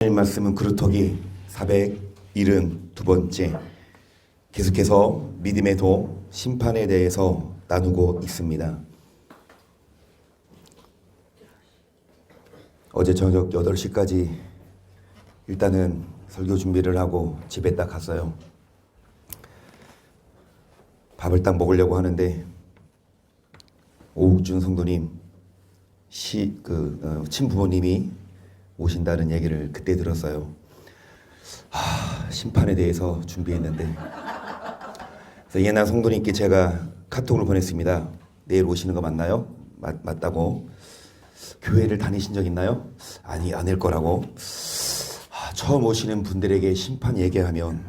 하나님 말씀은 그루터기 472번째 계속해서 믿음의 도 심판에 대해서 나누고 있습니다. 어제 저녁 8시까지 일단은 설교 준비를 하고 집에 딱 갔어요. 밥을 딱 먹으려고 하는데 오욱준 성도님 친부모님이 오신다는 얘기를 그때 들었어요. 심판에 대해서 준비했는데 그래서 예나 성도님께 제가 카톡을 보냈습니다. 내일 오시는 거 맞나요? 맞다고. 교회를 다니신 적 있나요? 아니, 아닐 거라고. 처음 오시는 분들에게 심판 얘기하면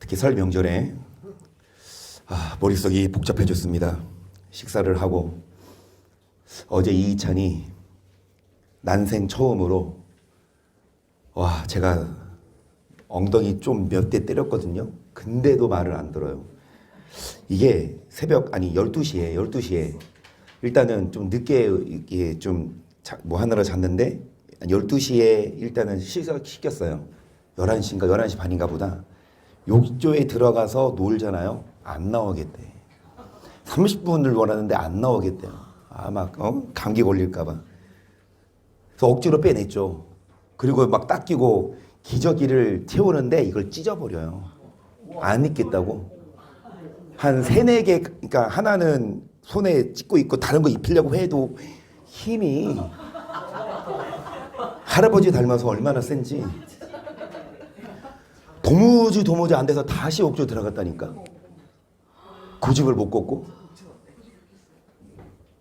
특히 설 명절에 머릿속이 복잡해졌습니다. 식사를 하고 어제 이희찬이 난생 처음으로 제가 엉덩이 좀 몇 대 때렸거든요. 근데도 말을 안 들어요. 이게 새벽 12시에 일단은 좀 늦게 이게 좀 뭐 하느라 잤는데 12시에 일단은 시켰어요. 11시인가 11시 반인가 보다. 욕조에 들어가서 놀잖아요. 안 나오겠대. 30분을 원하는데 안 나오겠대요. 감기 걸릴까 봐. 그래서 억지로 빼냈죠. 그리고 막 닦이고 기저귀를 채우는데 이걸 찢어버려요. 안 입겠다고. 한 3-4개, 그러니까 하나는 손에 찢고 있고 다른 거 입히려고 해도 힘이 할아버지 닮아서 얼마나 센지. 도무지 안 돼서 다시 옥조 들어갔다니까. 고집을 못 꺾고.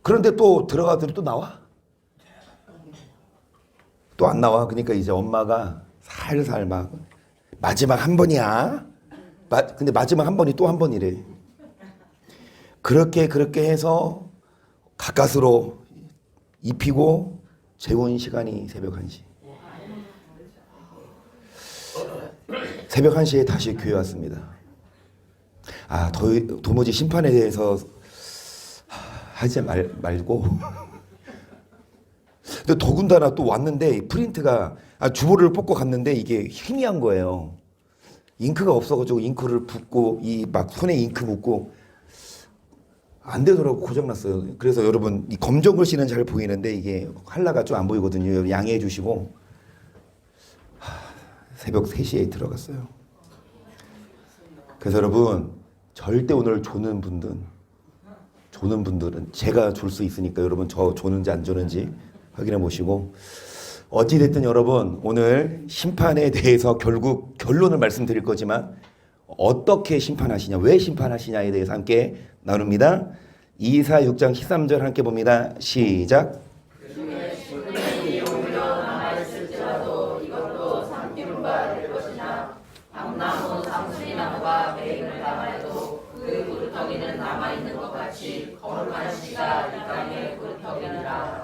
그런데 또 들어가더니 또 나와. 또 안 나와. 그러니까 이제 엄마가 살살 막 마지막 한 번이야. 근데 마지막 한 번이 또 한 번이래. 그렇게 해서 가까스로 입히고 재운 시간이 새벽 1시. 새벽 1시에 다시 교회 왔습니다. 도무지 심판에 대해서 하지 말고. 근데 더군다나 또 왔는데 프린트가 주보를 뽑고 갔는데 이게 희미한 거예요. 잉크가 없어가지고 잉크를 붓고 이 막 손에 잉크 묻고 안 되더라고. 고장났어요. 그래서 여러분 이 검정 글씨는 잘 보이는데 이게 컬러가 좀 안 보이거든요. 양해해 주시고 새벽 3시에 들어갔어요. 그래서 여러분 절대 오늘 조는 분들은 제가 줄 수 있으니까 여러분 저 조는지 안 조는지 확인해 보시고, 어찌됐든 여러분 오늘 심판에 대해서 결국 결론을 말씀드릴 거지만 어떻게 심판하시냐, 왜 심판하시냐에 대해서 함께 나눕니다. 이사 6장 13절 함께 봅니다. 시작.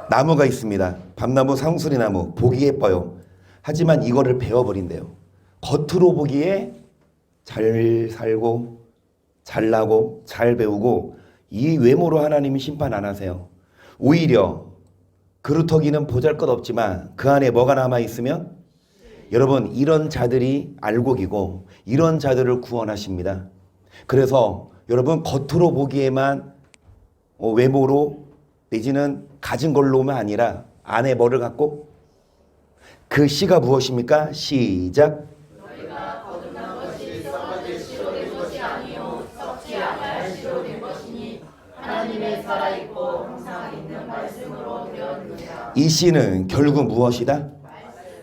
나무가 있습니다. 밤나무, 상수리나무. 보기 예뻐요. 하지만 이거를 베어버린대요. 겉으로 보기에 잘 살고 잘 나고 잘 배우고 이 외모로 하나님이 심판 안 하세요. 오히려 그루터기는 보잘것없지만 그 안에 뭐가 남아있으면 여러분 이런 자들이 알곡이고 이런 자들을 구원하십니다. 그래서 여러분 겉으로 보기에만 외모로 내지는 가진 걸로만 아니라 안에 뭐를 갖고 그 씨가 무엇입니까? 시작. 너희가 거듭난 것이 썩어질 씨로 된 것이 아니요 썩지 아니할 씨로 된 것이니 하나님의 살아있고 항상 있는 말씀으로 되었느니라. 이 씨는 결국 무엇이다?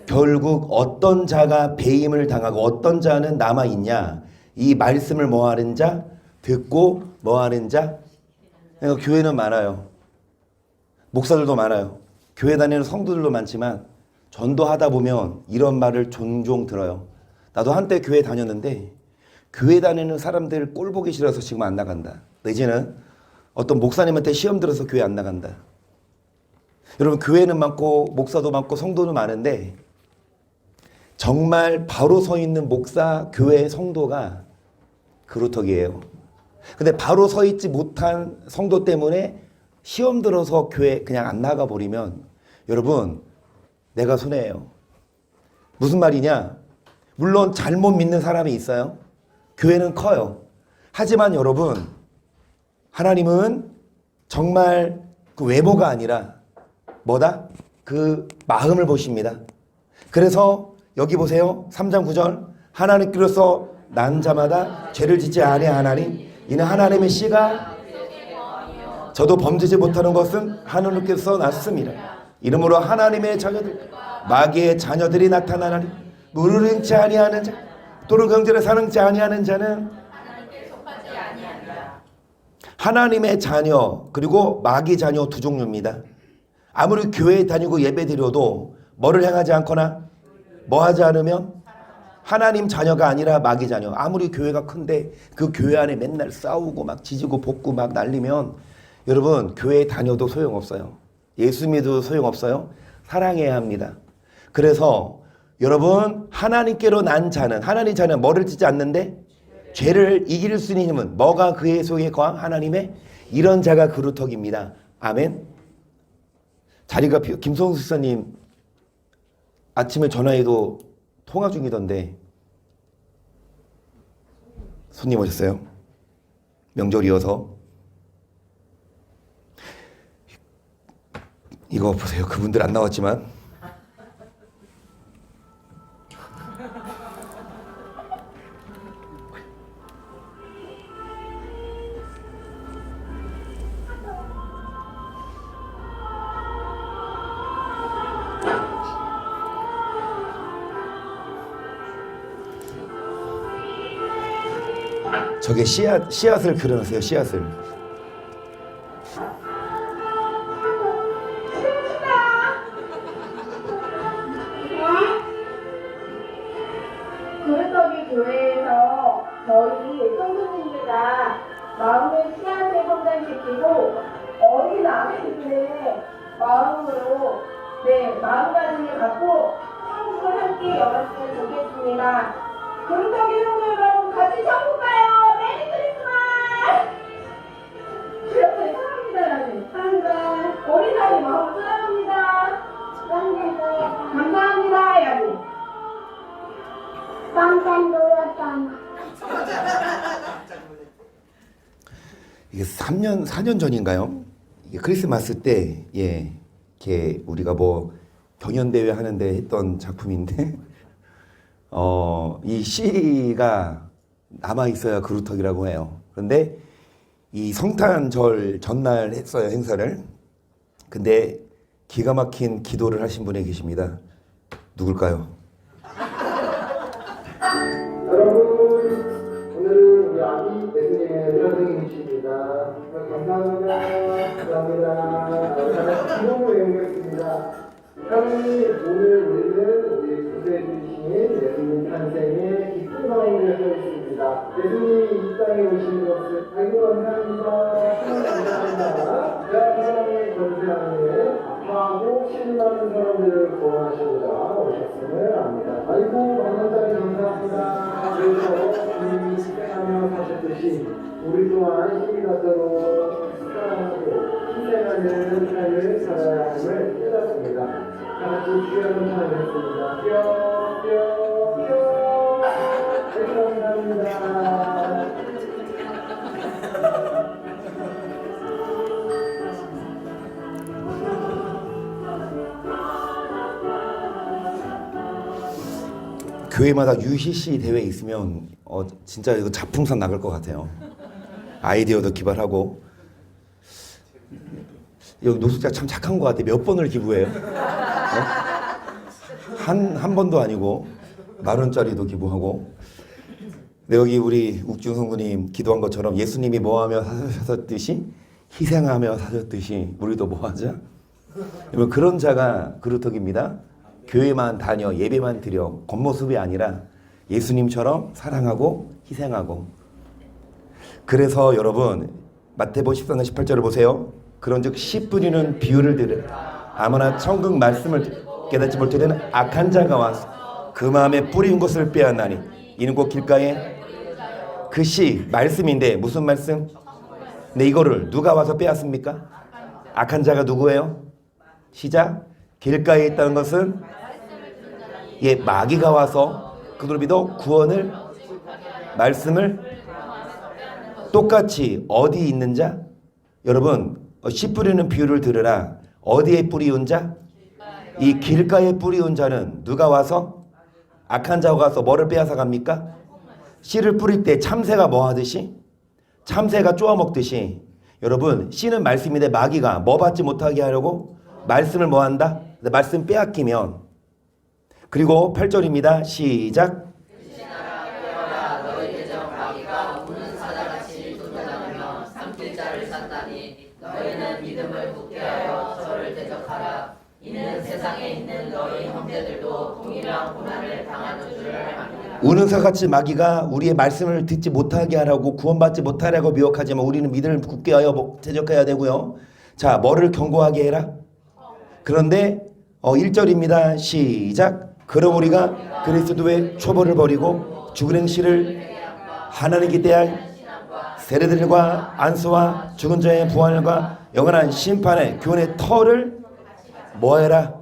결국 어떤 자가 배임을 당하고 어떤 자는 남아있냐? 이 말씀을 뭐하는 자? 듣고 뭐하는 자? 그러니까 교회는 많아요. 목사들도 많아요. 교회 다니는 성도들도 많지만 전도하다 보면 이런 말을 종종 들어요. 나도 한때 교회 다녔는데 교회 다니는 사람들 꼴 보기 싫어서 지금 안 나간다. 내지는 어떤 목사님한테 시험 들어서 교회 안 나간다. 여러분 교회는 많고 목사도 많고 성도는 많은데 정말 바로 서 있는 목사, 교회, 성도가 그루터기예요. 근데 바로 서 있지 못한 성도 때문에 시험 들어서 교회 그냥 안 나가 버리면 여러분 내가 손해예요. 무슨 말이냐? 물론 잘못 믿는 사람이 있어요. 교회는 커요. 하지만 여러분, 하나님은 정말 그 외모가 아니라 뭐다? 그 마음을 보십니다. 그래서 여기 보세요. 3장 9절. 하나님께로서 난 자마다 죄를 짓지 아니하나니 이는 하나님의 씨가 저도 범죄지 못하는 것은 하나님께서 났습니다. 이러므로 하나님의 자녀들 마귀의 자녀들이 나타나나니 물을 응치 아니하는 자 또는 경제를 사랑치 아니하는 자는 하나님의 자녀 그리고 마귀 자녀 두 종류입니다. 아무리 교회에 다니고 예배드려도 뭐를 행하지 않거나 뭐 하지 않으면 하나님 자녀가 아니라 마귀 자녀. 아무리 교회가 큰데 그 교회 안에 맨날 싸우고 막 지지고 볶고 막 날리면 여러분 교회에 다녀도 소용없어요. 예수 믿어도 소용없어요. 사랑해야 합니다. 그래서 여러분 하나님께로 난 자는 하나님 자는 뭐를 짓지 않는데 죄를 이길 수 있는 힘은 뭐가 그의 속에 거함 하나님의 이런 자가 그루터기입니다. 아멘. 자리가 김성수 집사님 아침에 전화해도 통화 중이던데 손님 오셨어요? 명절이어서 이거 보세요. 그분들 안 나왔지만 저게 씨앗을 그려놓으세요. 씨앗을. 그루터기 교회에서 저희 성도님들과 마음의 씨앗을 성장시키고 어린 아이들의 마음으로 마음가짐을 갖고 천국을 함께 열었으면 좋겠습니다. 그루터기 성도 여러분 같이 천국 가요. 메리 크리스마스! 그렇게 사랑합니다. 사랑합니다. 어린아이 마음 사랑합니다. 감사합니다. 해야지. 깜짝 놀랐잖아. 이게 4년 전인가요? 이게 크리스마스 때, 이렇게 우리가 뭐 경연대회 하는데 했던 작품인데, 이 시가 남아있어야 그루터기라고 해요. 그런데 이 성탄절 전날 했어요, 행사를. 근데 기가 막힌 기도를 하신 분이 계십니다. 누굴까요? 여러분, 오늘 우리 아기 예수님의 은혜이십니다. 감사합니다. 감사합니다. 기도로 외우겠습니다. 하나님, 오늘 우리는 우리 구세주이신 예수님 탄생의 기쁜 마음을 서 있습니다. 예수님이 이 땅에 오신 것을 아이고 감사합니다. 감사합니다. 대한민국의 전세하는 아파하고 신나는 사람들을 구원하시고자 오셨음을 압니다. 아이고 만난자리 감사합니다. 그래서 주님이 희생하며 사셨듯이 우리 또한 힘이 나도록 사랑하고 희생하는 삶을 살아야 함을 깨닫습니다. 다같이 주여 한번 찬양했습니다. 뿅뿅뿅 감사합니다. 교회마다 UCC 대회 있으면 진짜 이거 작품상 나갈 것 같아요. 아이디어도 기발하고. 여기 노숙자 참 착한 것 같아. 몇 번을 기부해요? 한 번도 아니고 10,000원짜리도 기부하고. 근데 여기 우리 욱준 성도님 기도한 것처럼 예수님이 뭐하며 사셨듯이 희생하며 사셨듯이 우리도 뭐하자? 그런 자가 그루터기입니다. 교회만 다녀 예배만 드려 겉모습이 아니라 예수님처럼 사랑하고 희생하고. 그래서 여러분 마태복음 14장 18절을 보세요. 그런즉 씨 뿌리는 비유를 들으라. 아무나 천국 말씀을 깨닫지 못하는 악한 자가 와서 그 마음에 뿌리운 것을 빼앗나니 이는 곧 길가에 그 씨 말씀인데 무슨 말씀? 네, 이거를 누가 와서 빼앗습니까? 악한 자가 누구예요? 시작. 길가에 있다는 것은 마귀가 와서 그들을 믿어 구원을 말씀을 똑같이 어디 있는 자? 여러분 씨 뿌리는 비유를 들으라. 어디에 뿌리온 자? 이 길가에 뿌리온 자는 누가 와서? 악한 자가 와서 뭐를 빼앗아 갑니까? 씨를 뿌릴 때 참새가 뭐 하듯이? 참새가 쪼아 먹듯이 여러분 씨는 말씀인데 마귀가 뭐 받지 못하게 하려고? 말씀을 뭐 한다? 말씀 빼앗기면 그리고 8절입니다. 시작. 너희는 믿음을 굳게 하여 저를 대적하라. 이는 세상에 있는 너희 형제들도 동일한 고난을 당하는 줄을 압니다. 우는 사같이 마귀가 우리의 말씀을 듣지 못하게 하라고 구원받지 못하라고 미혹하지만 우리는 믿음을 굳게 하여 대적해야 되고요. 자, 뭐를 견고하게 해라? 그런데 1절입니다. 시작. 그럼 우리가 그리스도의 초보를 버리고 죽은 행실을 하나님께 대할 세례들과 안수와 죽은 자의 부활과 영원한 심판의 교훈의 터를 뭐해라?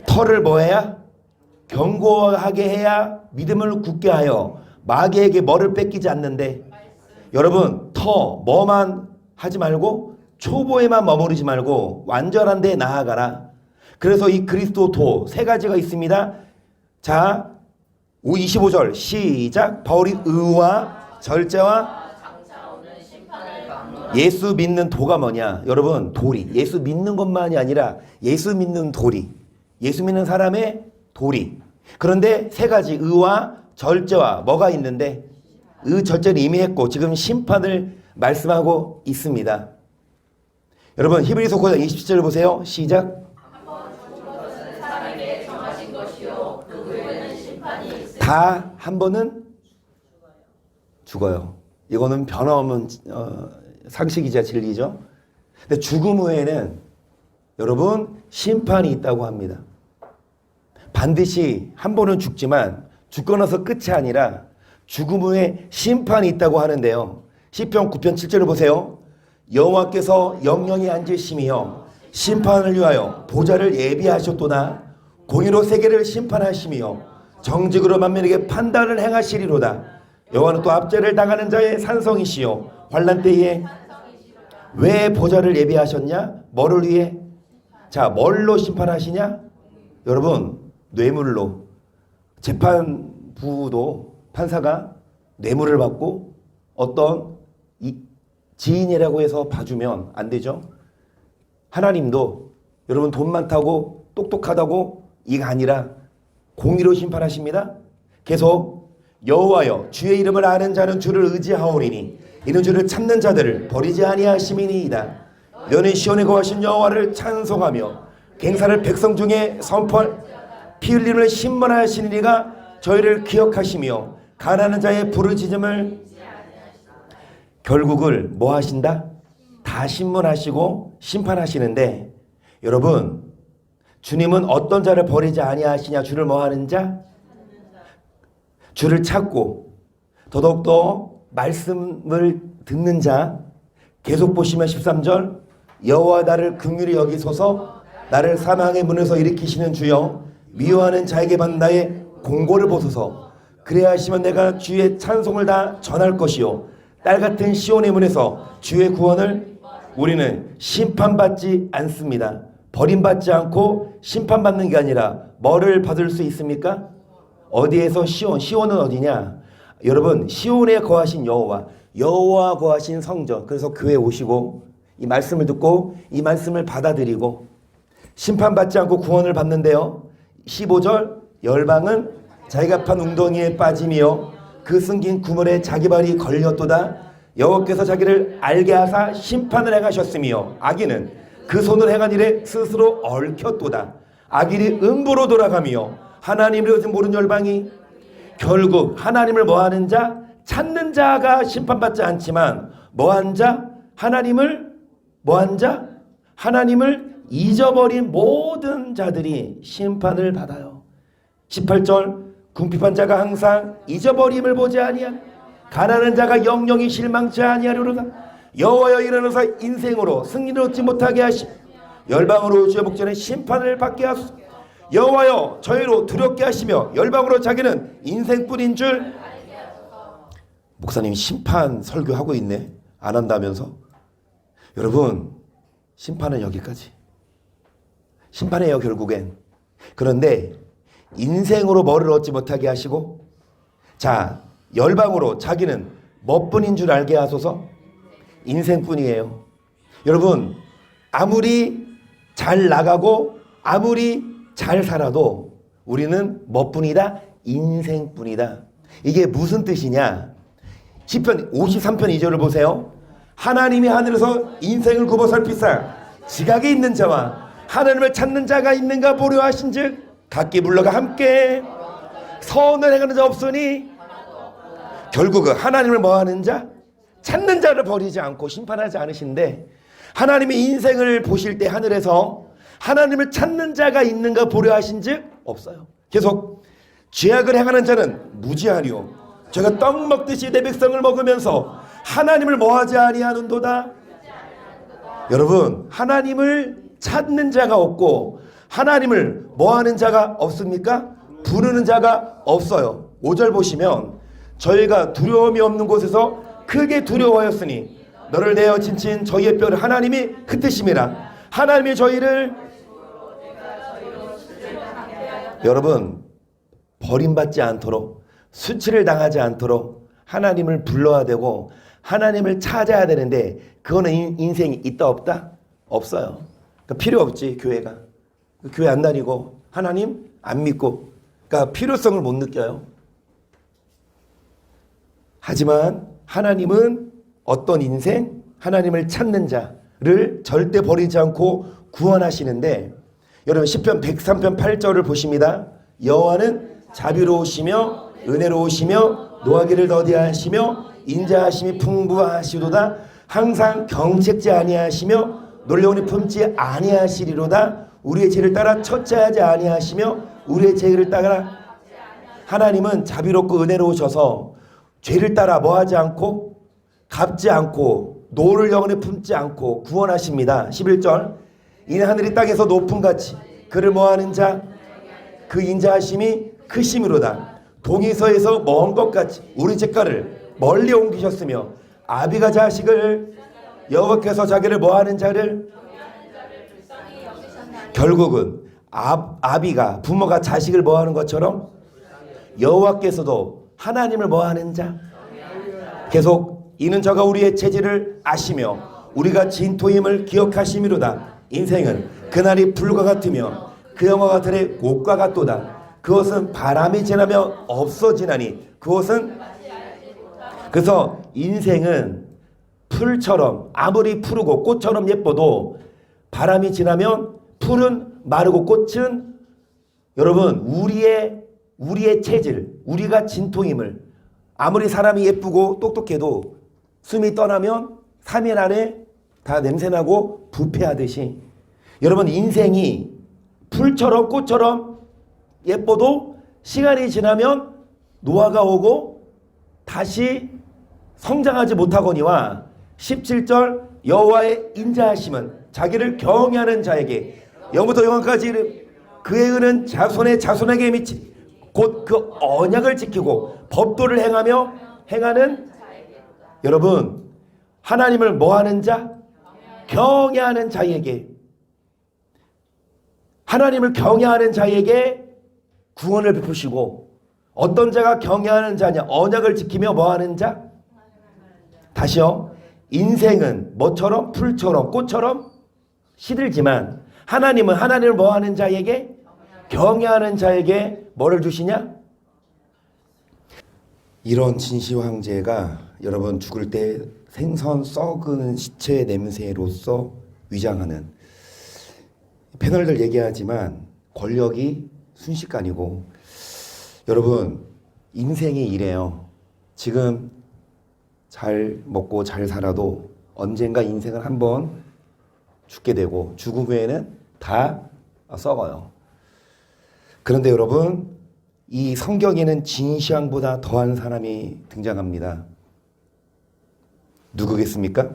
터를 뭐해야? 견고하게 해야 믿음을 굳게 하여 마귀에게 뭐를 뺏기지 않는데 여러분 뭐만 하지 말고 초보에만 머무르지 말고 완전한 데 나아가라. 그래서 이 그리스도 도 세 가지가 있습니다. 자 25절 시작. 바울이 의와 절제와 예수 믿는 도가 뭐냐? 여러분 도리. 예수 믿는 것만이 아니라 예수 믿는 도리. 예수 믿는 사람의 도리. 그런데 세 가지 의와 절제와 뭐가 있는데 의 절제는 이미 했고 지금 심판을 말씀하고 있습니다. 여러분 히브리서 9장 27절 보세요. 시작. 다 한 번은 죽어요. 이거는 변함없는 상식이자 진리죠. 근데 죽음 후에는 여러분 심판이 있다고 합니다. 반드시 한 번은 죽지만 죽고 나서 끝이 아니라 죽음 후에 심판이 있다고 하는데요. 시편 9편 7절을 보세요. 여호와께서 영영히 앉으심이여 심판을 위하여 보좌를 예비하셨도다. 공의로 세계를 심판하심이여 정직으로 만민에게 판단을 행하시리로다. 여호와는 또 압제를 당하는 자의 산성이시요 환난 때에 왜 보좌를 예비하셨냐? 뭐를 위해? 자, 뭘로 심판하시냐? 여러분 뇌물로. 재판부도 판사가 뇌물을 받고 어떤 지인이라고 해서 봐주면 안 되죠. 하나님도 여러분 돈 많다고 똑똑하다고 이게 아니라 공의로 심판하십니다. 계속 여호와여 주의 이름을 아는 자는 주를 의지하오리니 이는 주를 찾는 자들을 버리지 아니하심이니이다. 너는 시온에 거하신 여호와를 찬송하며 갱사를 백성 중에 선포할 피 흘림을 신문하시는 이가 저희를 기억하시며 가난한 자의 부르짖음을 결국을 뭐 하신다? 다 신문하시고 심판하시는데 여러분 주님은 어떤 자를 버리지 아니하시냐? 주를 뭐 하는 자? 주를 찾고 더더욱더 말씀을 듣는 자. 계속 보시면 13절 여호와 나를 긍휼히 여기소서 나를 사망의 문에서 일으키시는 주여 미워하는 자에게 받는 나의 공고를 보소서. 그래야 하시면 내가 주의 찬송을 다 전할 것이요 딸같은 시온의 문에서 주의 구원을 우리는 심판받지 않습니다. 버림받지 않고 심판받는 게 아니라 뭐를 받을 수 있습니까? 어디에서 시온은 어디냐? 여러분 시온에 거하신 여호와 거하신 성전. 그래서 교회에 오시고 이 말씀을 듣고 이 말씀을 받아들이고 심판받지 않고 구원을 받는데요. 15절 열방은 자기가 판 웅덩이에 빠짐이요 그 숨긴 구물에 자기 발이 걸렸도다. 여호와께서 자기를 알게 하사 심판을 행하셨으며 악인은 그 손을 행한 일에 스스로 얽혔도다. 악인이 음부로 돌아가며 하나님을 모르는 열방이 결국 하나님을 뭐하는 자? 찾는 자가 심판받지 않지만 뭐한 자? 하나님을 뭐한 자? 하나님을 잊어버린 모든 자들이 심판을 받아요. 18절 궁핍한 자가 항상 잊어버림을 보지 아니하 가난한 자가 영영이 실망치 아니하리로다. 여호와여 일어나서 인생으로 승리를 얻지 못하게 하시 열방으로 주의 목전에 심판을 받게 하소서. 여호와여 저희로 두렵게 하시며 열방으로 자기는 인생뿐인 줄. 목사님이 심판 설교하고 있네. 안 한다면서. 여러분 심판은 여기까지. 심판이에요 결국엔. 그런데 인생으로 뭐를 얻지 못하게 하시고, 자 열방으로 자기는 뭐뿐인 줄 알게 하소서. 인생뿐이에요. 여러분 아무리 잘 나가고 아무리 잘 살아도 우리는 뭐뿐이다? 인생뿐이다. 이게 무슨 뜻이냐? 시편 53편 2절을 보세요. 하나님이 하늘에서 인생을 굽어 살피사 지각에 있는 자와 하나님을 찾는 자가 있는가 보려 하신즉 각기 불러가 함께 선을 행하는 자 없으니. 결국은 하나님을 뭐하는 자? 찾는 자를 버리지 않고 심판하지 않으신데, 하나님의 인생을 보실 때 하늘에서 하나님을 찾는 자가 있는가 보려 하신즉 없어요. 계속 죄악을 행하는 자는 무지하리요 저가 떡 먹듯이 내 백성을 먹으면서 하나님을 뭐하지 아니하는도다. 여러분 하나님을 찾는 자가 없고 하나님을 뭐하는 자가 없습니까? 부르는 자가 없어요. 5절 보시면 저희가 두려움이 없는 곳에서 크게 두려워하였으니 너를 내어 친친 저희의 뼈를 하나님이 흩으심이라. 하나님이 저희를, 여러분 버림받지 않도록 수치를 당하지 않도록 하나님을 불러야 되고 하나님을 찾아야 되는데, 그거는 인생이 있다 없다? 없어요. 그러니까 필요 없지. 교회가 교회 안 다니고 하나님 안 믿고, 그러니까 필요성을 못 느껴요. 하지만 하나님은 어떤 인생? 하나님을 찾는 자를 절대 버리지 않고 구원하시는데, 여러분 시편 103편 8절을 보십니다. 여호와는 자비로우시며 은혜로우시며 노하기를 더디하시며 인자하심이 풍부하시도다. 항상 경책지 아니하시며 놀라우니 품지 아니하시리로다. 우리의 죄를 따라 처치하지 아니하시며 우리의 죄를 따라. 하나님은 자비롭고 은혜로우셔서 죄를 따라 뭐하지 않고 갚지 않고 노를 영원히 품지 않고 구원하십니다. 11절 이는 하늘이 땅에서 높은 같이 그를 뭐하는 자 그 인자하심이 크심이로다. 동에서에서 먼 것 같이 우리 집가를 멀리 옮기셨으며 아비가 자식을 여호와께서 자기를 뭐하는 자를. 결국은 아비가 부모가 자식을 뭐하는 것처럼 여호와께서도 하나님을 뭐하는 자. 계속 이는 저가 우리의 체질을 아시며 우리가 진토임을 기억하심이로다. 인생은 그날이 불과 같으며 그 영화가 들의 꽃과 같도다. 그것은 바람이 지나면 없어지나니 그것은. 그래서 인생은 풀처럼 아무리 푸르고 꽃처럼 예뻐도 바람이 지나면 풀은 마르고 꽃은, 여러분 우리의 체질, 우리가 진토임을, 아무리 사람이 예쁘고 똑똑해도 숨이 떠나면 3일 안에 다 냄새나고 부패하듯이, 여러분 인생이 풀처럼 꽃처럼 예뻐도 시간이 지나면 노화가 오고 다시 성장하지 못하거니와 17절 여호와의 인자하심은 자기를 경외하는 자에게 영부터 영원까지 그의 은은 자손의 자손에게 미치 곧 그 언약을 지키고 법도를 행하는. 여러분 하나님을 뭐하는 자? 경외하는 자에게, 하나님을 경외하는 자에게 구원을 베푸시고, 어떤 자가 경외하는 자냐? 언약을 지키며 뭐하는 자? 다시요. 인생은 뭐처럼? 풀처럼 꽃처럼 시들지만 하나님은 하나님을 뭐하는 자에게? 경외하는 자에게 뭐를 주시냐? 이런 진시 황제가 여러분 죽을 때 생선 썩은 시체의 냄새로서 위장하는, 패널들 얘기하지만 권력이 순식간이고, 여러분 인생이 이래요. 지금 잘 먹고 잘 살아도 언젠가 인생은 한번 죽게 되고 죽음 후에는 다 썩어요. 그런데 여러분 이 성경에는 진시황보다 더한 사람이 등장합니다. 누구겠습니까?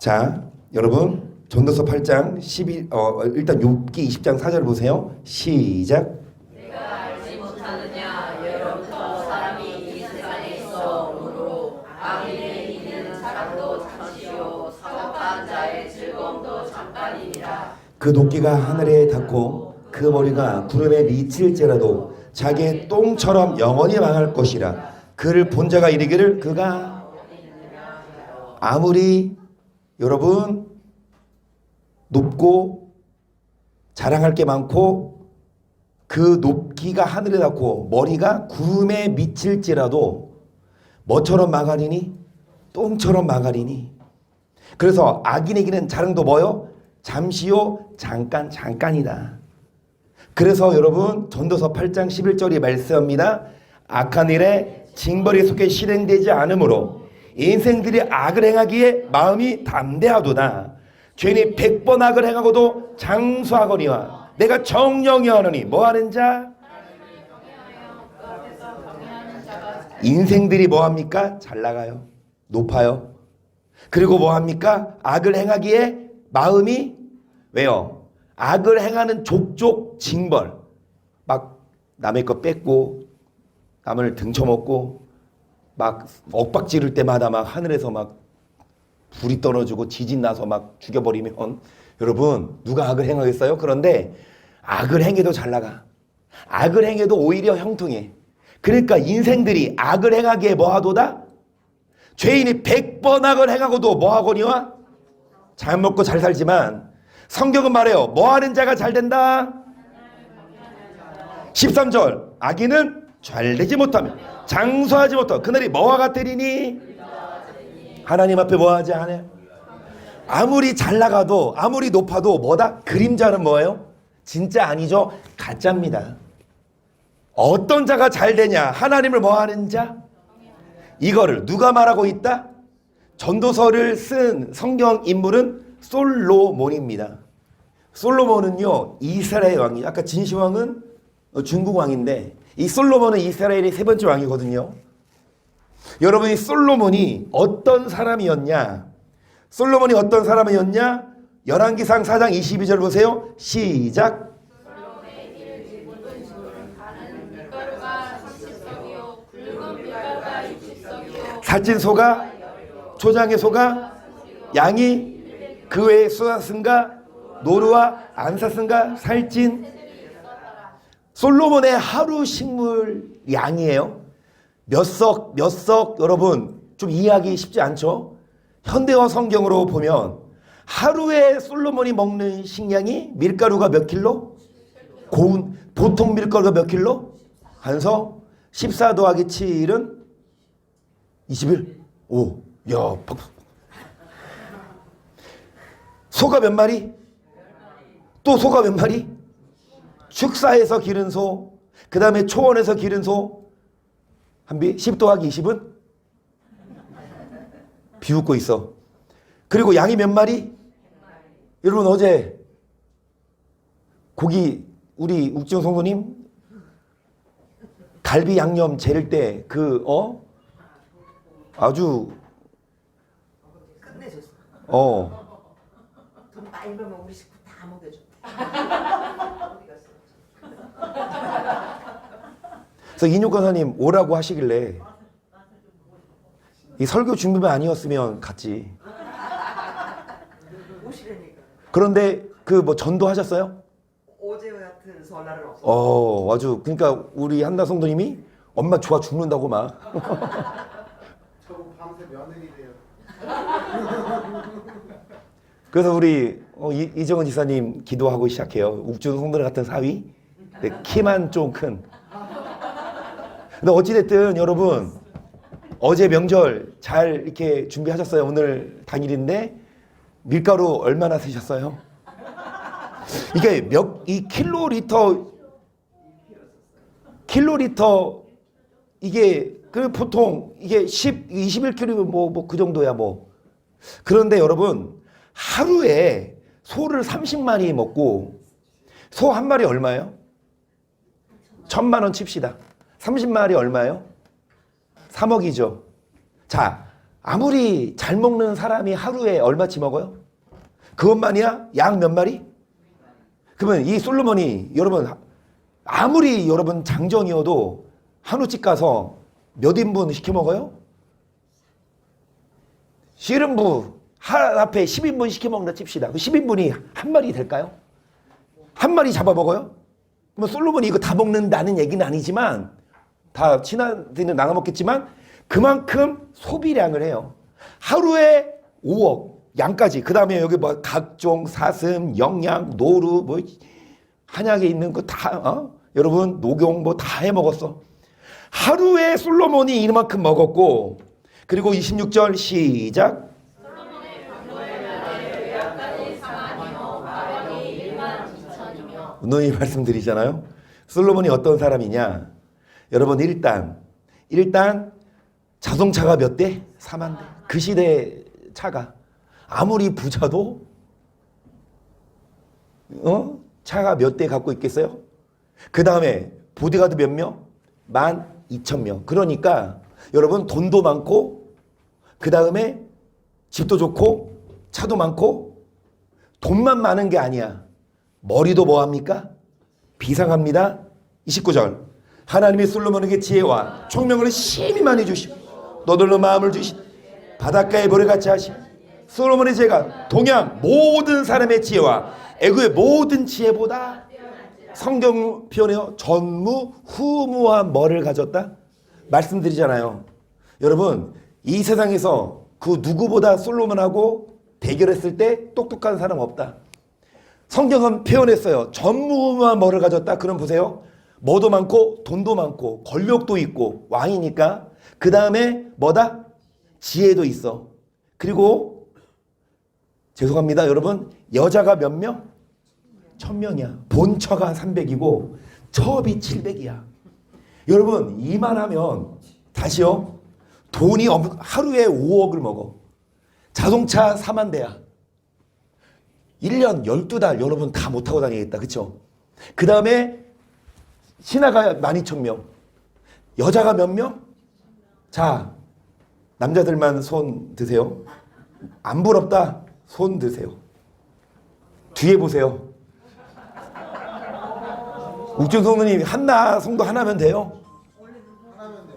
자, 여러분 전도서 8장 12 일단 욥기 20장 4절 보세요. 시작. 내가 알지 못하느냐 예로부터 사람이 이 세상에 있어 오므로 악인의 이는 사랑도 잠시요 사업한 자의 즐거움도 잠깐이니라. 그 높이가 하늘에 닿고 그 머리가 구름에 미칠지라도 자기의 똥처럼 영원히 망할 것이라. 그를 본 자가 이르기를 그가 아무리 여러분 높고 자랑할 게 많고 그 높이가 하늘에 닿고 머리가 구름에 미칠지라도 뭐처럼 망하리니? 똥처럼 망하리니. 그래서 악인에게는 자랑도 뭐요? 잠시요 잠깐이다. 그래서 여러분 전도서 8장 11절이 말씀합니다. 악한 일에 징벌이 속에 실행되지 않으므로 인생들이 악을 행하기에 마음이 담대하도다. 죄인이 100번 악을 행하고도 장수하거니와 내가 정령이 하노니 뭐하는 자? 인생들이 뭐합니까? 잘 나가요. 높아요. 그리고 뭐합니까? 악을 행하기에 마음이 왜요? 악을 행하는 족족 징벌. 막 남의 거 뺏고 남을 등쳐먹고 막 엇박 지를 때마다 막 하늘에서 막 불이 떨어지고 지진 나서 막 죽여버리면 여러분 누가 악을 행하겠어요? 그런데 악을 행해도 잘 나가. 악을 행해도 오히려 형통해. 그러니까 인생들이 악을 행하기에 뭐하도다? 죄인이 100번 악을 행하고도 뭐하거니와? 잘 먹고 잘 살지만 성경은 말해요. 뭐하는 자가 잘 된다? 13절 악인은 잘되지 못하며 장수하지 못하고 그날이 뭐와 같으리니? 하나님 앞에 뭐하지 않아요? 아무리 잘 나가도 아무리 높아도 뭐다? 그림자는 뭐예요? 진짜 아니죠? 가짜입니다. 어떤 자가 잘 되냐? 하나님을 뭐하는 자? 이거를 누가 말하고 있다? 전도서를 쓴 성경 인물은 솔로몬입니다. 솔로몬은요 이스라엘 왕이 아까 진시황은 중국 왕인데 이 솔로몬은 이스라엘의 세 번째 왕이거든요. 여러분이 솔로몬이 어떤 사람이었냐? 솔로몬이 어떤 사람이었냐? 열왕기상 4장 22절 보세요. 시작. 솔로몬의 길 모든 집은 가는 밀가루가 30석이요 붉은 밀가루가 60석이요 살찐 소가 초장의 소가 양이 그 외에 쏟았은가 노루와 안 샀은가 살찐 솔로몬의 하루 식물 양이에요. 몇 석 여러분 좀 이해하기 쉽지 않죠? 현대어 성경으로 보면 하루에 솔로몬이 먹는 식량이 밀가루가 몇 킬로? 고운 보통 밀가루가 몇 킬로? 한석 14 더하기 7은 21? 오, 야, 소가 몇 마리? 또 소가 몇 마리? 축사에서 기른 소, 그 다음에 초원에서 기른 소, 한비 10 더하기 20은? 비웃고 있어. 그리고 양이 몇 마리? 여러분 어제 고기 우리 욱지영 성도님 갈비 양념 재릴 때 아주 끝내줬어. 돈 많이 벌면 우리 식구 다 먹여줘. 어디 갔어? 그래서 인육 권사님 오라고 하시길래 이 설교 준비만 아니었으면 갔지. 오시려니까. 그런데 그 뭐 전도 하셨어요? 어제 같은 설날은 없어. 아주 그러니까 우리 한나 성도님이 엄마 좋아 죽는다고 막. 저거 밤새 며느리래요. 그래서 우리 이정은 지사님 기도하고 시작해요. 욱준 성도들 같은 사위. 근데 키만 좀 큰. 근데 어찌됐든 여러분 어제 명절 잘 이렇게 준비하셨어요? 오늘 당일인데 밀가루 얼마나 쓰셨어요? 이게 이 킬로리터 이게 그 보통 이게 21kg면 뭐 그 정도야 뭐. 그런데 여러분 하루에 소를 30마리 먹고 소 한 마리 얼마예요? 1,000만 원 칩시다. 30마리 얼마예요? 3억이죠. 자, 아무리 잘 먹는 사람이 하루에 얼마치 먹어요? 그것만이야? 양 몇 마리? 그러면 이 솔로몬이 여러분 아무리 여러분 장정이어도 한우집 가서 몇 인분 시켜 먹어요? 씨름부 앞에 10인분 시켜 먹는다 칩시다. 그 10인분이 한 마리 될까요? 한 마리 잡아 먹어요? 그러면 솔로몬이 이거 다 먹는다는 얘기는 아니지만 다 친한테는 나눠 먹겠지만 그만큼 소비량을 해요. 하루에 5억 양까지. 그 다음에 여기 뭐 각종 사슴, 영양, 노루, 뭐 한약에 있는 거 다 여러분 녹용 뭐 다 해 먹었어. 하루에 솔로몬이 이만큼 먹었고 그리고 26절 시작. 오늘 말씀드리잖아요. 솔로몬이 어떤 사람이냐? 여러분 일단 자동차가 몇 대? 4만 대. 그 시대 차가 아무리 부자도 차가 몇 대 갖고 있겠어요? 그 다음에 보디가드 몇 명? 12,000명. 그러니까 여러분 돈도 많고 그 다음에 집도 좋고 차도 많고 돈만 많은 게 아니야. 머리도 뭐합니까? 비상합니다. 29절 하나님이 솔로몬에게 지혜와 총명을 심히 많이 주시고 너덜너 마음을 주시 바닷가의 모래같이 하시 솔로몬의 지혜가 동양 모든 사람의 지혜와 애굽의 모든 지혜보다 성경 표현해요. 전무후무한 뭐를 가졌다? 말씀드리잖아요. 여러분 이 세상에서 그 누구보다 솔로몬하고 대결했을 때 똑똑한 사람 없다. 성경은 표현했어요. 전무후무한 뭐를 가졌다. 그럼 보세요. 뭐도 많고 돈도 많고 권력도 있고 왕이니까 그 다음에 뭐다? 지혜도 있어. 그리고 죄송합니다 여러분 여자가 몇 명? 1000명이야. 본처가 300이고 처업이 700이야. 여러분 이만하면 다시요. 돈이 하루에 5억을 먹어. 자동차 4만 대야. 1년 12달 여러분 다 못 타고 다니겠다. 그쵸? 그 다음에 신하가 12,000명. 여자가 몇 명? 자, 남자들만 손 드세요. 안 부럽다. 손 드세요. 뒤에 보세요. 욱준 성도님 한나 성도 하나면 돼요?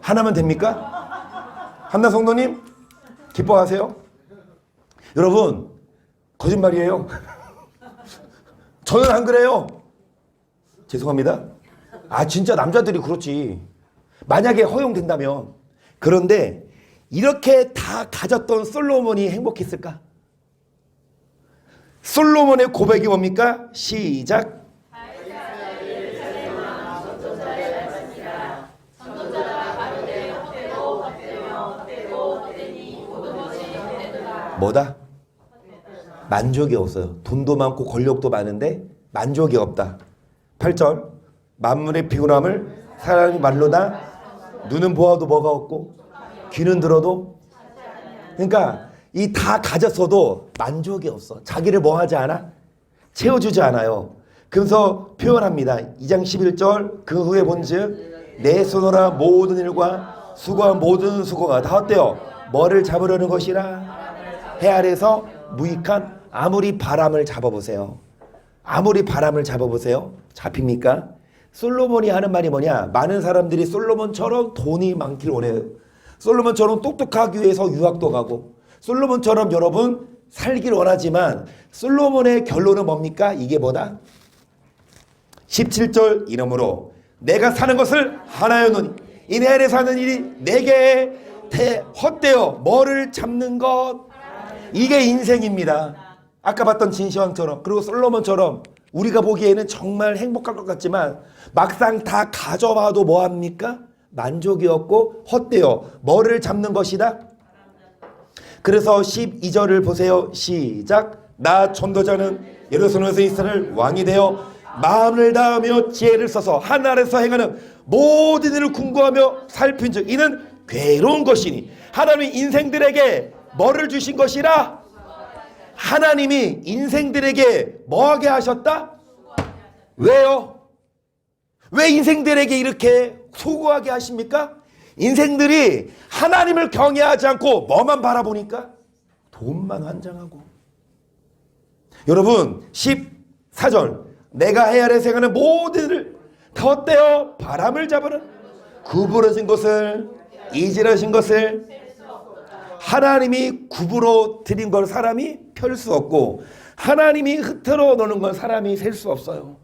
하나면 됩니까? 한나 성도님 기뻐하세요? 여러분 거짓말이에요. 저는 안 그래요. 죄송합니다. 진짜 남자들이 그렇지. 만약에 허용된다면. 그런데 이렇게 다 가졌던 솔로몬이 행복했을까? 솔로몬의 고백이 뭡니까? 시작. 뭐다? 만족이 없어요. 돈도 많고 권력도 많은데 만족이 없다. 8절 만물의 피곤함을 사람이 말로다 눈은 보아도 뭐가 없고 귀는 들어도 그러니까 이 다 가졌어도 만족이 없어. 자기를 뭐 하지 않아? 채워주지 않아요. 그래서 표현합니다. 2장 11절 그 후에 본즉 내 손으로 모든 일과 수고한 모든 수고가 다 어때요? 뭐를 잡으려는 것이라 해 아래서 무익한 아무리 바람을 잡아보세요. 아무리 바람을 잡아보세요. 잡힙니까? 솔로몬이 하는 말이 뭐냐? 많은 사람들이 솔로몬처럼 돈이 많기를 원해요. 솔로몬처럼 똑똑하기 위해서 유학도 가고 솔로몬처럼 여러분 살기를 원하지만 솔로몬의 결론은 뭡니까? 이게 뭐다? 17절 이러므로 내가 사는 것을 하나였노니 이 내 안에 사는 일이 내게 헛되어 뭐를 잡는 것 이게 인생입니다. 아까 봤던 진시황처럼 그리고 솔로몬처럼 우리가 보기에는 정말 행복할 것 같지만 막상 다 가져봐도 뭐합니까? 만족이 없고 헛되어 뭐를 잡는 것이다. 그래서 12절을 보세요. 시작. 나 전도자는 예루살렘에서 이스라엘 왕이 되어 마음을 다하며 지혜를 써서 하늘에서 행하는 모든 일을 궁구하며 살핀즉 이는 괴로운 것이니 하나님이 인생들에게 뭐를 주신 것이라? 하나님이 인생들에게 뭐하게 하셨다? 왜요? 왜 인생들에게 이렇게 수고하게 하십니까? 인생들이 하나님을 경외하지 않고 뭐만 바라보니까? 돈만 환장하고. 여러분 14절 내가 헤아려 생각하는 모든 일을 다 어때요? 바람을 잡으라. 구부러진 것을 이질하신 것을 하나님이 구부러 드린 걸 사람이 펼 수 없고 하나님이 흐트러 놓는 걸 사람이 셀 수 없어요.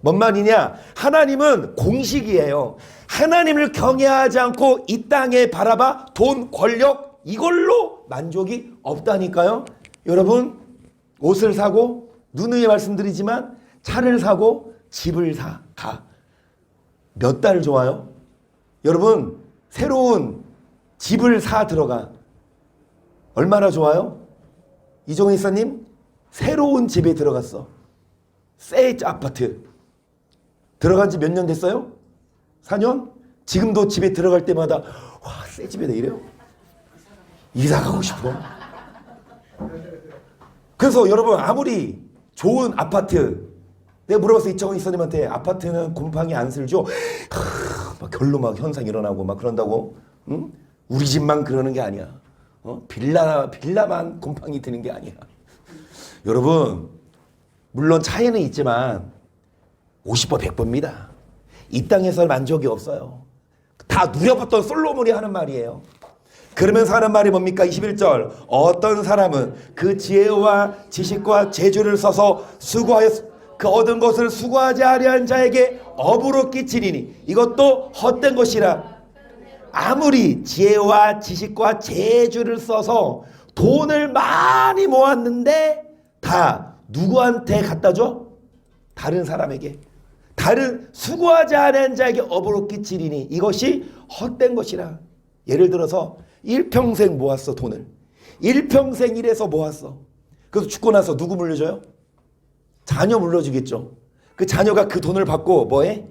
뭔 말이냐? 하나님은 공식이에요. 하나님을 경외하지 않고 이 땅에 바라봐 돈, 권력 이걸로 만족이 없다니까요. 여러분 옷을 사고 누누이 말씀드리지만 차를 사고 집을 가. 몇 달 좋아요? 여러분 새로운 집을 사 들어가. 얼마나 좋아요? 이종희 이사님 새로운 집에 들어갔어. 새 아파트. 들어간 지 몇 년 됐어요? 4년? 지금도 집에 들어갈 때마다 와, 새 집이다 이래요. 이사 가고 싶어. 그래서 여러분 아무리 좋은 아파트 내가 물어봤어 이종희 이사님한테 아파트는 곰팡이 안 슬죠? 막 결로 막 현상 일어나고 막 그런다고? 응? 우리 집만 그러는 게 아니야. 빌라만 곰팡이 드는 게 아니야. 여러분 물론 차이는 있지만 50번 100번입니다. 이 땅에서 만족이 없어요. 다 누려봤던 솔로몬이 하는 말이에요. 그러면서 하는 말이 뭡니까? 21절 어떤 사람은 그 지혜와 지식과 재주를 써서 수고하여 그 얻은 것을 수고하지 아니한 자에게 업으로 끼치리니 이것도 헛된 것이라. 아무리 지혜와 지식과 재주를 써서 돈을 많이 모았는데 다 누구한테 갖다 줘? 다른 사람에게. 다른 수고하지 않은 자에게 업으로 끼치리니 이것이 헛된 것이라. 예를 들어서 일평생 모았어 돈을. 일평생 일해서 모았어. 그래서 죽고 나서 누구 물려줘요? 자녀 물려주겠죠. 그 자녀가 그 돈을 받고 뭐해?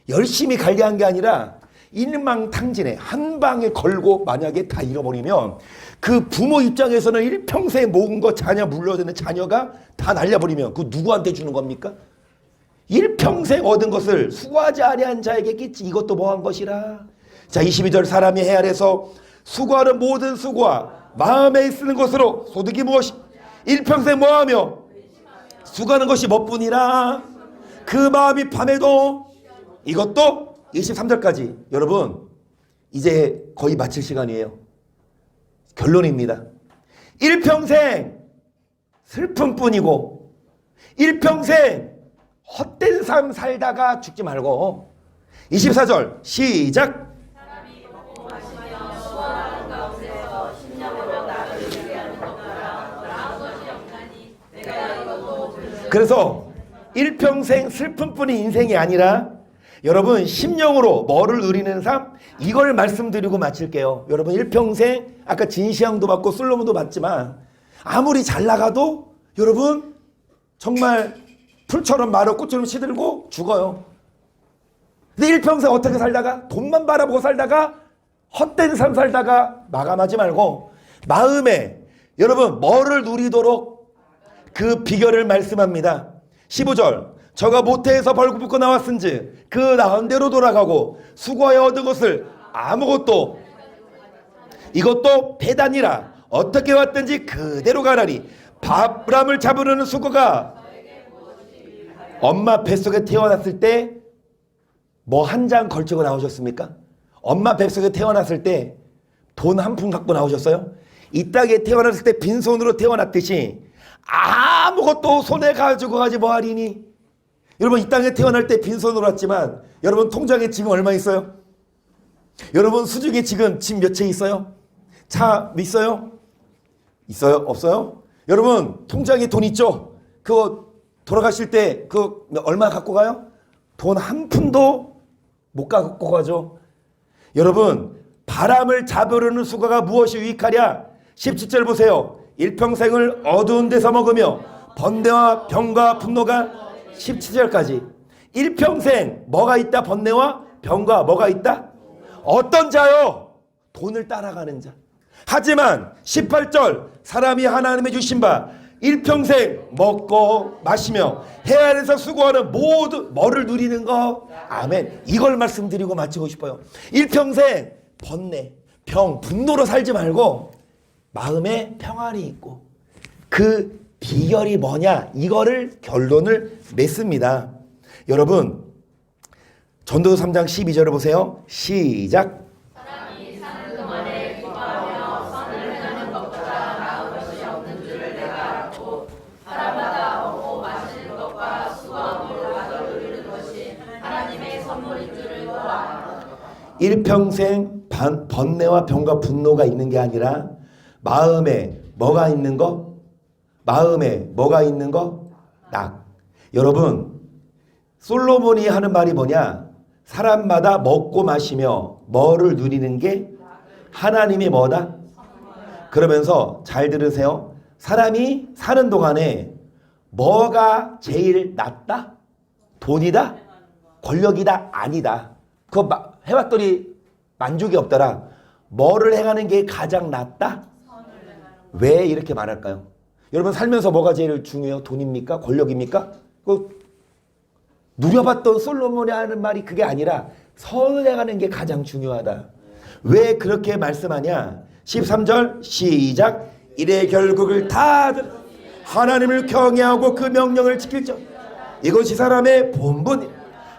열심히 관리한 게 아니라 일망탕진에 한 방에 걸고 만약에 다 잃어버리면 그 부모 입장에서는 일평생 모은 거 자녀 물려주는 자녀가 다 날려버리면 그 누구한테 주는 겁니까? 일평생 얻은 것을 수고하지 아니한 자에게 끼치 이것도 뭐한 것이라. 자 22절 사람이 헤아려서 수고하는 모든 수고와 마음에 쓰는 것으로 소득이 무엇이 일평생 뭐하며 수고하는 것이 뭐뿐이라. 그 마음이 밤에도 이것도 23절까지. 여러분 이제 거의 마칠 시간이에요. 결론입니다. 일평생 슬픔뿐이고 일평생 헛된 삶 살다가 죽지 말고 24절 시작. 그래서 일평생 슬픔뿐인 인생이 아니라 여러분 심령으로 뭐를 누리는 삶? 이걸 말씀드리고 마칠게요. 여러분 일평생 아까 진시황도 받고 솔로몬도 받지만 아무리 잘 나가도 여러분 정말 풀처럼 마르고 꽃처럼 시들고 죽어요. 근데 일평생 어떻게 살다가 돈만 바라보고 살다가 헛된 삶 살다가 마감하지 말고 마음에 여러분 뭐를 누리도록 그 비결을 말씀합니다. 15절 저가 모태에서 벌거벗고 나왔은즉 그 나은 대로 돌아가고 수고하여 얻은 것을 아무것도 이것도 배단이라 어떻게 왔든지 그대로 가라니. 바람을 잡으려는 수고가 엄마 뱃속에 태어났을 때 뭐 한 장 걸치고 나오셨습니까? 엄마 뱃속에 태어났을 때 돈 한 푼 갖고 나오셨어요? 이 땅에 태어났을 때 빈손으로 태어났듯이 아무것도 손에 가지고 가지 뭐하리니. 여러분 이 땅에 태어날 때 빈손으로 왔지만 여러분 통장에 지금 얼마 있어요? 여러분 수중에 지금 집 몇 채 있어요? 차 있어요? 있어요? 없어요? 여러분 통장에 돈 있죠? 그거 돌아가실 때 그 얼마 갖고 가요? 돈 한 푼도 못 갖고 가죠. 여러분 바람을 잡으려는 수고가 무엇이 유익하랴? 17절 보세요. 일평생을 어두운 데서 먹으며 번뇌와 병과 분노가 17절까지. 일평생 뭐가 있다? 번뇌와 병과 뭐가 있다? 어떤 자요? 돈을 따라가는 자. 하지만 18절 사람이 하나님의 주신 바 일평생 먹고 마시며 해 아래서 수고하는 모두 뭐를 누리는 거? 아멘. 이걸 말씀드리고 마치고 싶어요. 일평생 번뇌, 병, 분노로 살지 말고 마음에 평안이 있고 그 비결이 뭐냐 이거를 결론을 맺습니다. 여러분 전도서 3장 12절을 보세요. 시작. 사람이 사는 동안에 기뻐하며 선을 행하는 것보다 나은 것이 없는 줄을 내가 알았고 사람마다 먹고 마시는 것과 수고함을 받아 누리는 것이 하나님의 선물인 줄을 또 알아. 일평생 번뇌와 병과 분노가 있는 게 아니라 마음에 뭐가 있는 거? 마음에 뭐가 있는 거? 낙. 여러분 솔로몬이 하는 말이 뭐냐? 사람마다 먹고 마시며 뭐를 누리는 게 하나님의 뭐다? 그러면서 잘 들으세요. 사람이 사는 동안에 뭐가 제일 낫다? 돈이다? 권력이다? 아니다. 그거 해봤더니 만족이 없더라. 뭐를 행하는 게 가장 낫다? 왜 이렇게 말할까요? 여러분 살면서 뭐가 제일 중요해요? 돈입니까? 권력입니까? 누려봤던 솔로몬이 하는 말이 그게 아니라 선을 행하는 게 가장 중요하다. 왜 그렇게 말씀하냐? 13절 시작. 이래 결국을 다 하나님을 경외하고 그 명령을 지킬 적 이것이 사람의 본분.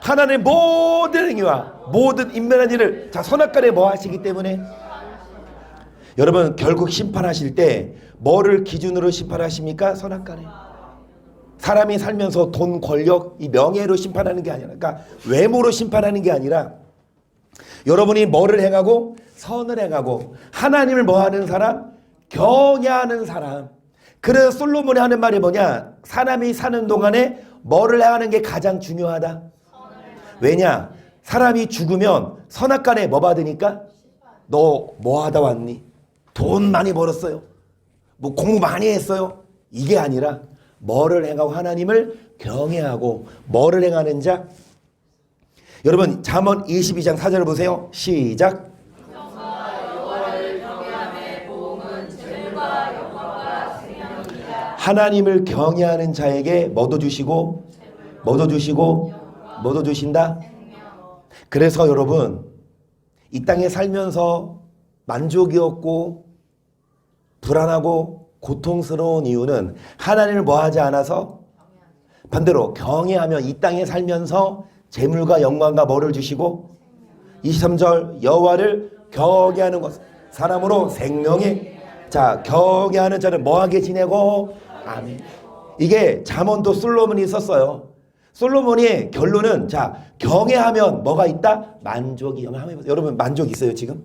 하나님의 모든 행위와 모든 인면한 일을 자 선악간에 뭐 하시기 때문에 여러분 결국 심판하실 때 뭐를 기준으로 심판하십니까? 선악간에. 사람이 살면서 돈, 권력, 이 명예로 심판하는 게 아니라 그러니까 외모로 심판하는 게 아니라 여러분이 뭐를 행하고 선을 행하고 하나님을 뭐 하는 사람? 경외하는 사람. 그래서 솔로몬이 하는 말이 뭐냐? 사람이 사는 동안에 뭐를 행하는 게 가장 중요하다. 왜냐? 사람이 죽으면 선악간에 뭐 받으니까? 너 뭐 하다 왔니? 돈 많이 벌었어요. 뭐 공부 많이 했어요. 이게 아니라 뭐를 행하고 하나님을 경외하고 뭐를 행하는 자. 여러분 잠언 22장 4절을 보세요. 시작. 하나님을 경외하는 자에게 뭐도 주시고 뭐도 주시고 뭐도 주신다. 그래서 여러분 이 땅에 살면서 만족이 없고 불안하고 고통스러운 이유는 하나님을 뭐하지 않아서 반대로 경외하며 이 땅에 살면서 재물과 영광과 뭐를 주시고 23절 여호와를 경외하는 것 사람으로 생명에 자 경외하는 자는 뭐하게 지내고 아멘. 이게 잠언도 솔로몬이 썼어요. 솔로몬의 결론은 자 경외하면 뭐가 있다? 만족이 한번 여러분 만족 있어요 지금?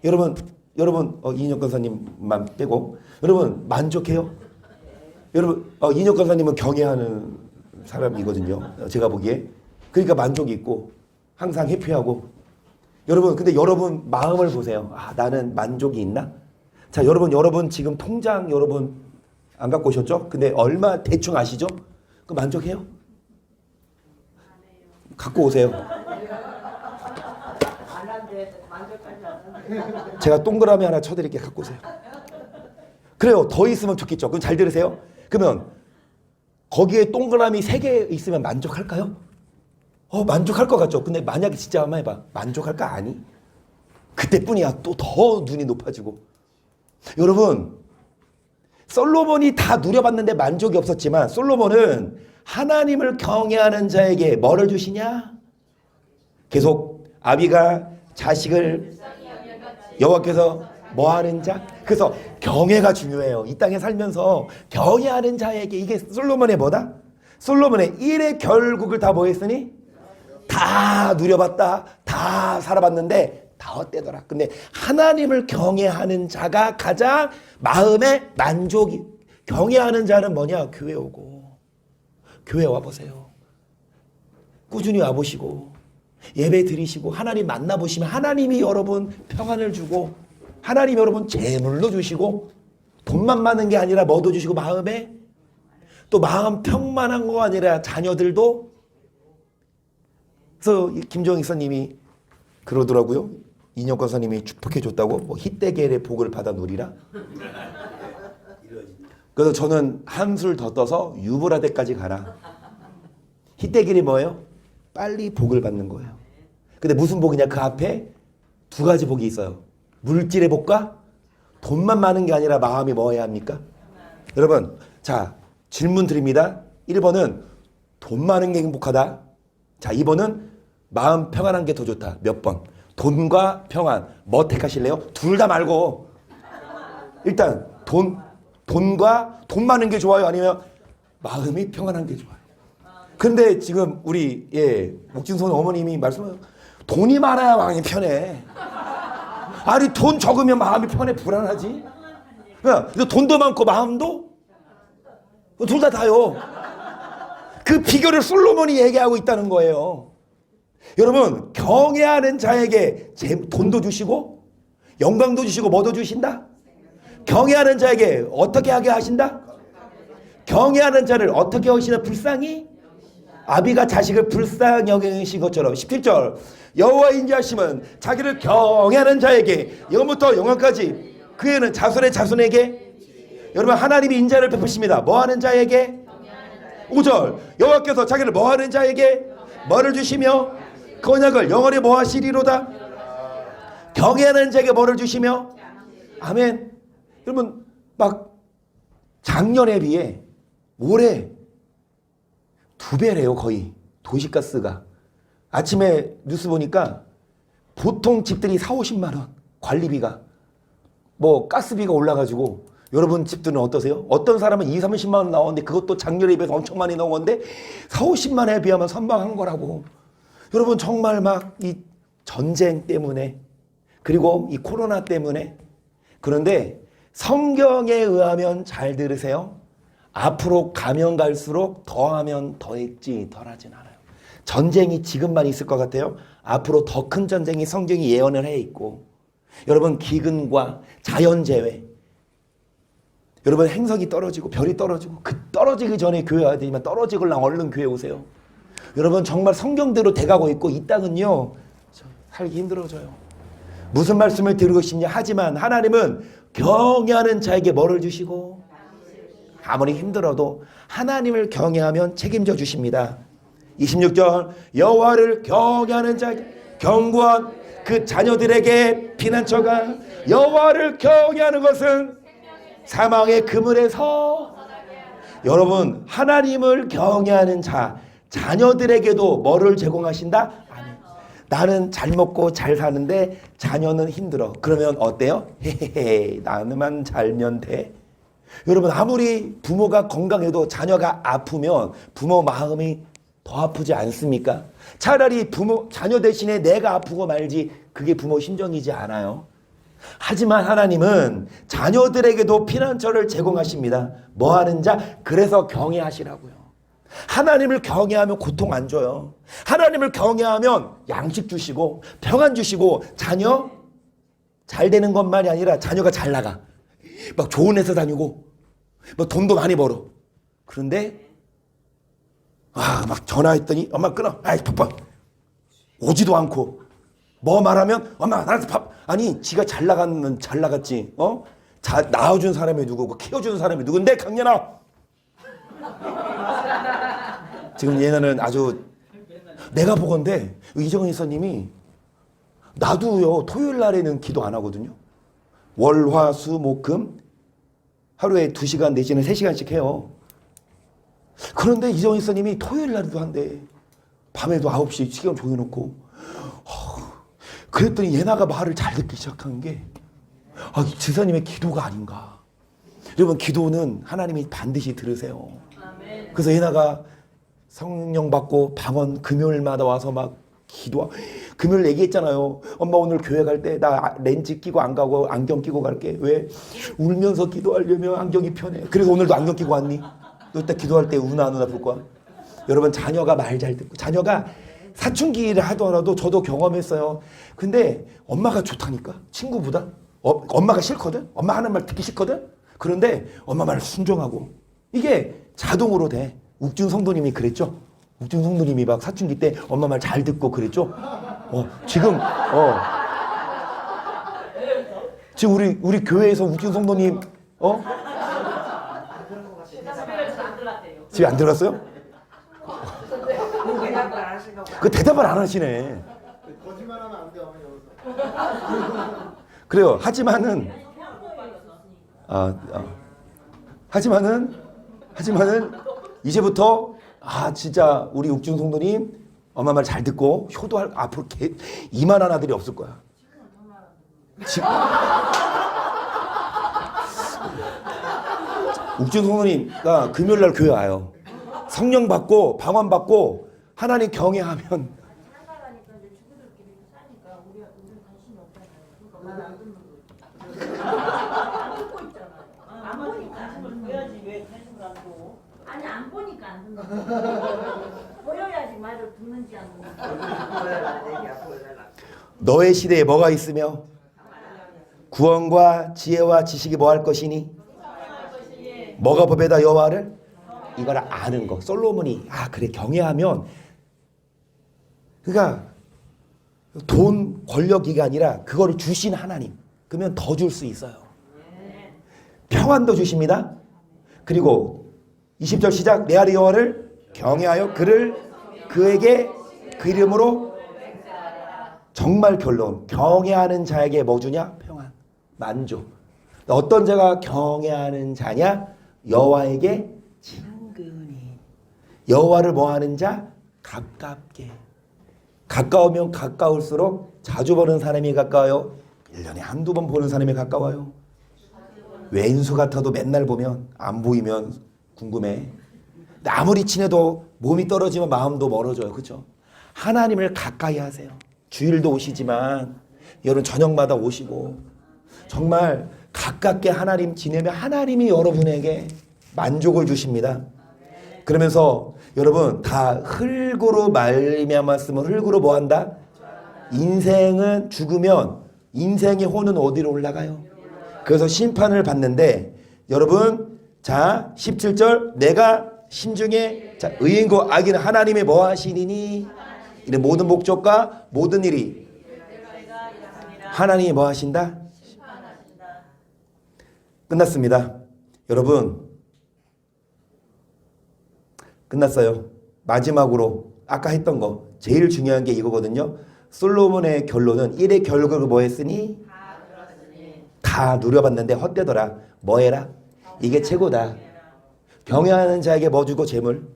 여러분 이인혁 권사님만 빼고 여러분 만족해요? 여러분 이인혁 권사님은 경외하는 사람이거든요. 제가 보기에. 그러니까 만족이 있고 항상 해피하고 여러분 근데 여러분 마음을 보세요. 아 나는 만족이 있나? 자 여러분 지금 통장 여러분 안 갖고 오셨죠? 근데 얼마 대충 아시죠? 그 만족해요? 갖고 오세요. 제가 동그라미 하나 쳐드릴게요. 갖고 오세요. 그래요. 더 있으면 좋겠죠. 그럼 잘 들으세요. 그러면 거기에 동그라미 3개 있으면 만족할까요? 만족할 것 같죠. 근데 만약에 진짜 한번 해봐. 만족할까? 아니. 그때뿐이야. 또 더 눈이 높아지고. 여러분 솔로몬이 다 누려봤는데 만족이 없었지만 솔로몬은 하나님을 경외하는 자에게 뭐를 주시냐? 계속 아비가 자식을 여호와께서 뭐하는 자? 그래서 경외가 중요해요. 이 땅에 살면서 경외하는 자에게 이게 솔로몬의 뭐다? 솔로몬의 일의 결국을 다 뭐 했으니? 다 누려봤다. 다 살아봤는데 다 헛되더라. 근데 하나님을 경외하는 자가 가장 마음의 만족이 경외하는 자는 뭐냐? 교회 오고 교회 와보세요. 꾸준히 와보시고 예배 드리시고 하나님 만나보시면 하나님이 여러분 평안을 주고 하나님 여러분 재물도 주시고 돈만 많은 게 아니라 뭐도 주시고 마음에 또 마음 평만한 거 아니라 자녀들도. 그래서 김정희 선님이 그러더라고요. 이인혁 권사님이 축복해 줬다고 뭐 희대계의 복을 받아 누리라. 그래서 저는 한술 더 떠서 유브라데까지 가라. 희대길이 뭐예요? 빨리 복을 받는 거예요. 근데 무슨 복이냐? 그 앞에 두 가지 복이 있어요. 물질의 복과 돈만 많은 게 아니라 마음이 뭐 해야 합니까? 여러분, 자, 질문 드립니다. 1번은 돈 많은 게 행복하다. 자, 2번은 마음 평안한 게 더 좋다. 몇 번? 돈과 평안. 뭐 택하실래요? 둘 다 말고. 일단 돈과 돈 많은 게 좋아요? 아니면 마음이 평안한 게 좋아요? 근데 지금 우리 목진손 어머님이 말씀하세요. 돈이 많아야 마음이 편해. 아니 돈 적으면 마음이 편해 불안하지? 그러니까 돈도 많고 마음도 둘 다 다요. 그 비결을 솔로몬이 얘기하고 있다는 거예요. 여러분 경외하는 자에게 돈도 주시고 영광도 주시고 뭐도 주신다? 경외하는 자에게 어떻게 하게 하신다? 경외하는 자를 어떻게 하시나? 불쌍히 아비가 자식을 불쌍히 여기신 것처럼. 17절 여호와 인자하심은 자기를 경외하는 자에게 영부터 영원까지 그에는 자손의 자손에게. 여러분 하나님이 인자를 베푸십니다. 뭐하는 자에게? 5절 여호와께서 자기를 뭐하는 자에게 뭐를 주시며 그 언약을 영원히 뭐하시리로다. 경외하는 자에게 뭐를 주시며. 아멘. 여러분 막 작년에 비해 올해 2배래요 거의 도시가스가. 아침에 뉴스 보니까 보통 집들이 4-50만 원 관리비가 뭐 가스비가 올라가지고. 여러분 집들은 어떠세요? 어떤 사람은 20-30만 원 나오는데 그것도 작년에 비해서 엄청 많이 나온 건데 4-50만 원에 비하면 선방한 거라고. 여러분 정말 막 이 전쟁 때문에 그리고 이 코로나 때문에. 그런데 성경에 의하면 잘 들으세요. 앞으로 가면 갈수록 더하면 더했지 덜하진 않아요. 전쟁이 지금만 있을 것 같아요? 앞으로 더 큰 전쟁이 성경이 예언을 해 있고. 여러분 기근과 자연재해, 여러분 행성이 떨어지고 별이 떨어지고 그 떨어지기 전에 교회 와야 되지만 떨어지걸랑 얼른 교회 오세요. 여러분 정말 성경대로 돼가고 있고 이 땅은요 살기 힘들어져요. 무슨 말씀을 드리고 싶냐? 하지만 하나님은 경외하는 자에게 뭐를 주시고 아무리 힘들어도 하나님을 경외하면 책임져 주십니다. 26절 여호와를 경외하는 자에게 견고한 그 자녀들에게 피난처가. 여호와를 경외하는 것은 사망의 그물에서. 여러분 하나님을 경외하는 자녀들에게도 뭐를 제공하신다? 아멘. 나는 잘 먹고 잘 사는데 자녀는 힘들어. 그러면 어때요? 헤헤헤 나는만 잘면 돼. 여러분 아무리 부모가 건강해도 자녀가 아프면 부모 마음이 더 아프지 않습니까? 차라리 자녀 대신에 내가 아프고 말지 그게 부모 심정이지 않아요? 하지만 하나님은 자녀들에게도 피난처를 제공하십니다. 뭐하는 자? 그래서 경외하시라고요. 하나님을 경외하면 고통 안 줘요. 하나님을 경외하면 양식 주시고 평안 주시고 자녀 잘 되는 것만이 아니라 자녀가 잘 나가. 막 좋은 회사 다니고 막 돈도 많이 벌어. 그런데 막 전화했더니 엄마 끊어. 아이 바빠. 오지도 않고 뭐 말하면 엄마 나한테 밥. 아니 지가 잘 나가면 잘 나갔지. 낳아준 사람이 누구고 키워준 사람이 누군데? 강연아. 지금 얘네는 아주 내가 보건데 이정은 이사님이 나도요 토요일 날에는 기도 안 하거든요. 월, 화, 수, 목, 금 하루에 2시간 내지는 3시간씩 해요. 그런데 이정은 이사님이 토요일 날에도 한대. 밤에도 9시 시간 정해놓고. 그랬더니 예나가 말을 잘 듣기 시작한 게 지사님의 기도가 아닌가. 여러분 기도는 하나님이 반드시 들으세요. 그래서 예나가 성령 받고 방언 금요일마다 와서 막 기도하고. 금요일 얘기했잖아요. 엄마 오늘 교회 갈 때 나 렌즈 끼고 안 가고 안경 끼고 갈게. 왜? 울면서 기도하려면 안경이 편해. 그래서 오늘도 안경 끼고 왔니? 너 이따 기도할 때 우나 안 우나 볼 거야. 여러분 자녀가 말 잘 듣고 자녀가 사춘기를 하더라도 저도 경험했어요. 근데 엄마가 좋다니까 친구보다. 엄마가 싫거든. 엄마 하는 말 듣기 싫거든. 그런데 엄마 말을 순종하고 이게 자동으로 돼. 욱준 성도님이 그랬죠. 욱준 성도님이 막 사춘기 때 엄마 말 잘 듣고 그랬죠. 지금 우리 교회에서 욱준 성도님 집에 안 들어갔어요? 그 대답을 안 하시네. 거짓말하면 안 돼요 여기서. 그래요. 하지만은 하지만은 이제부터 진짜 우리 육중 성도님 엄마 말 잘 듣고 효도할 앞으로 이만한 아들이 없을 거야. 육중 성도님가 금요일 날 교회 와요. 성령 받고 방언 받고 하나님 경외하면 살아가니까 이제 친구들끼리 사니까 우리 관심이 없잖아요. 그러니까 안 듣는 거예요. 안 듣고 있잖아요. 안 보니까 안 듣는 거예요. 해야지 왜 관심을 안 줘? 아니 안 보니까 안 듣는 거예요. 보여야지 말을 듣는지 안 듣는지. 너의 시대에 뭐가 있으며 구원과 지혜와 지식이 뭐 할 것이니 뭐가 법에다 여호와를 이걸 아는 거. 솔로몬이 그래 경외하면 그러니까 돈 권력이 아니라 그거를 주신 하나님 그러면 더 줄 수 있어요. 평안도 주십니다. 그리고 20절 시작 내 아래 여호와를 경외하여 그에게 그 이름으로 정말 결론 경외하는 자에게 뭐 주냐? 평안 만족. 어떤 자가 경외하는 자냐? 여호와에게 친근히 여호와를 뭐 하는 자? 가깝게. 가까우면 가까울수록 자주 보는 사람이 가까워요? 1년에 한두 번 보는 사람이 가까워요? 왼수 같아도 맨날 보면 안 보이면 궁금해. 근데 아무리 친해도 몸이 떨어지면 마음도 멀어져요. 그렇죠? 하나님을 가까이 하세요. 주일도 오시지만 여러분 저녁마다 오시고 정말 가깝게 하나님 지내면 하나님이 여러분에게 만족을 주십니다. 그러면서 여러분 다 흙으로 말미암았으면 흙으로 뭐 한다? 인생은 죽으면 인생의 혼은 어디로 올라가요? 그래서 심판을 받는데 여러분 자 17절 내가 심중에 자 의인과 악인은 하나님의 뭐 하시리니 이는 모든 목적과 모든 일이 하나님이 뭐 하신다? 끝났습니다. 여러분 끝났어요. 마지막으로 아까 했던 거 제일 중요한 게 이거거든요. 솔로몬의 결론은 일의 결국을 뭐 했으니? 다 누려봤는데 헛되더라. 뭐 해라? 이게 최고다. 경외하는 자에게 뭐 주고 재물,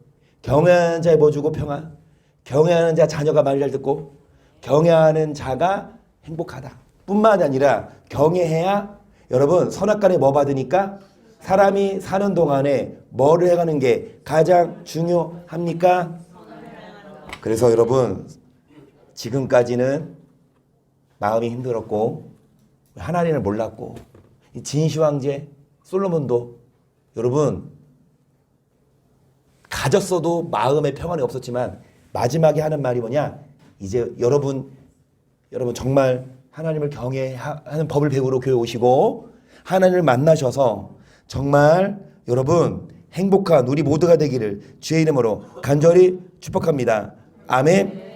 경외하는 자에 뭐 주고 평안, 경외하는 자 자녀가 말 잘 듣고 경외하는 자가 행복하다. 뿐만 아니라 경외해야 여러분 선악간에 뭐 받으니까 사람이 사는 동안에 뭐를 해가는 게 가장 중요합니까? 그래서 여러분 지금까지는 마음이 힘들었고 하나님을 몰랐고 진시황제 솔로몬도 여러분 가졌어도 마음의 평안이 없었지만 마지막에 하는 말이 뭐냐? 이제 여러분 정말 하나님을 경외하는 법을 배우러 교회 오시고 하나님을 만나셔서 정말 여러분 행복한 우리 모두가 되기를 주의 이름으로 간절히 축복합니다. 아멘.